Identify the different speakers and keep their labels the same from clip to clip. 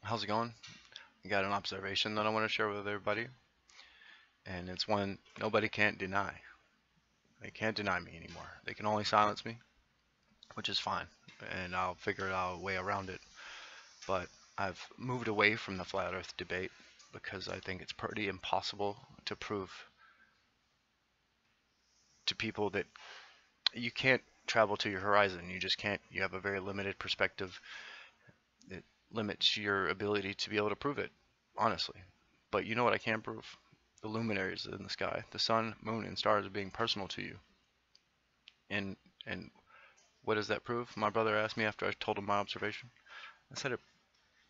Speaker 1: How's it going? I got an observation that I want to share with everybody, and it's one nobody can't deny. They can't deny me anymore. They can only silence me, which is fine, and I'll figure out a way around it. But I've moved away from the flat earth debate because I think it's pretty impossible to prove to people that you can't travel to your horizon. You just can't. You have a very limited perspective. It limits your ability to be able to prove it, honestly. But you know what I can prove? The luminaries in the sky, the sun, moon, and stars being personal to you. And and what does that prove? My brother asked me after I told him my observation. I said it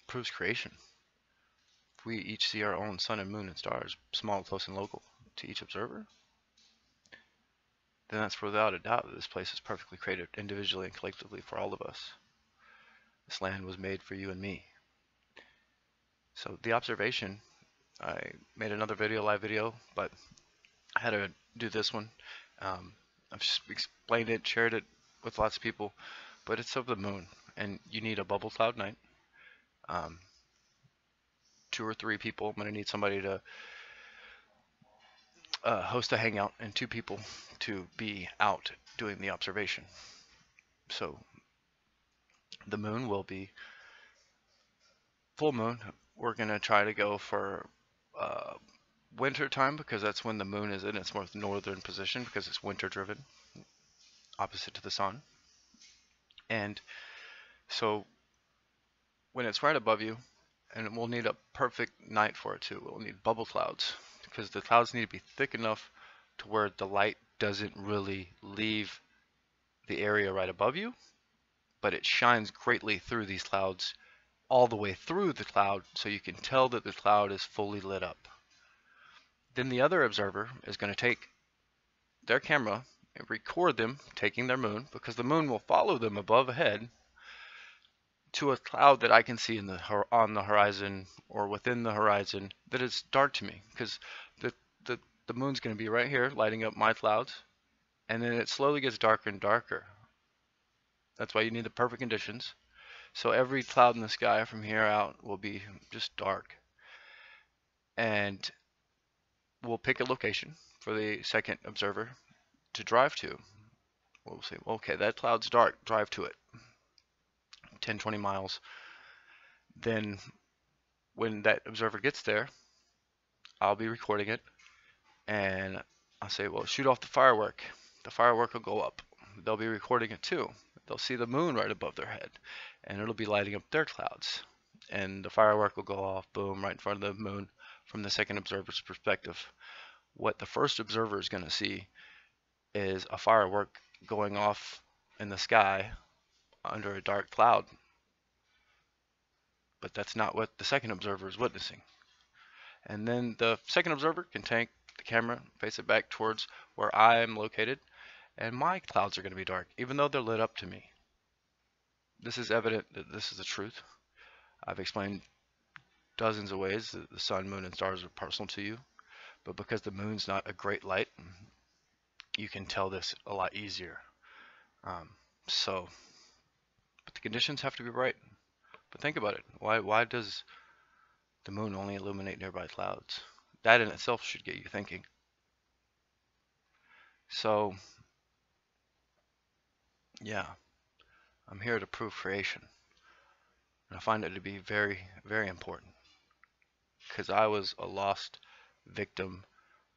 Speaker 1: proves creation. If we each see our own sun and moon and stars, small, close, and local, to each observer, then that's without a doubt that this place is perfectly created individually and collectively for all of us. This land was made for you and me. So the observation, I made another video, live video, but I had to do this one. I've just explained it, shared it with lots of people, but it's of the moon, and you need a bubble cloud night. Um, 2 or 3 people. I'm going to need somebody to host a hangout and 2 people to be out doing the observation. So the moon will be full moon. We're going to try to go for winter time because that's when the moon is in its most northern position because it's winter driven, opposite to the sun. And so when it's right above you, and we'll need a perfect night for it too. We'll need bubble clouds because the clouds need to be thick enough to where the light doesn't really leave the area right above you, but it shines greatly through these clouds all the way through the cloud so you can tell that the cloud is fully lit up. Then the other observer is going to take their camera and record them taking their moon because the moon will follow them above ahead to a cloud that I can see on the horizon or within the horizon that is dark to me because the, the moon's going to be right here lighting up my clouds, and then it slowly gets darker and darker. That's why you need the perfect conditions. So every cloud in the sky from here out will be just dark. And we'll pick a location for the second observer to drive to. We'll say, okay, that cloud's dark, drive to it. 10, 20 miles. Then when that observer gets there, I'll be recording it. And I'll say, well, shoot off the firework. The firework will go up. They'll be recording it too. They'll see the moon right above their head, and it'll be lighting up their clouds. And the firework will go off, boom, right in front of the moon from the second observer's perspective. What the first observer is going to see is a firework going off in the sky under a dark cloud. But that's not what the second observer is witnessing. And then the second observer can take the camera, face it back towards where I am located, and my clouds are going to be dark, even though they're lit up to me. This is evident that this is the truth. I've explained dozens of ways that the sun, moon, and stars are personal to you, but because the moon's not a great light, you can tell this a lot easier. So, but the conditions have to be right. But think about it. Why does the moon only illuminate nearby clouds? That in itself should get you thinking. So, yeah, I'm here to prove creation. And I find it to be very, very important because I was a lost victim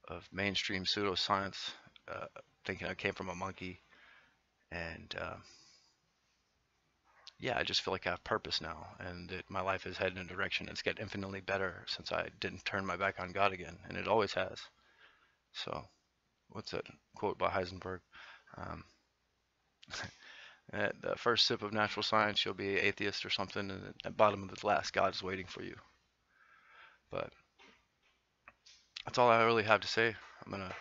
Speaker 1: of mainstream pseudoscience, thinking I came from a monkey. And yeah, I just feel like I have purpose now and that my life is heading in a direction that's getting infinitely better since I didn't turn my back on God again. And it always has. So, what's that quote by Heisenberg? Um, At the first sip of natural science, you'll be atheist or something, and at the bottom of the glass, God is waiting for you. But that's all I really have to say. I'm going to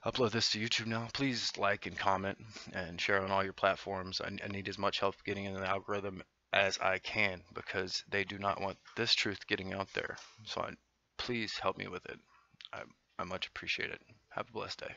Speaker 1: upload this to YouTube now. Please like and comment and share on all your platforms. I need as much help getting in the algorithm as I can because they do not want this truth getting out there. So please help me with it. I much appreciate it. Have a blessed day.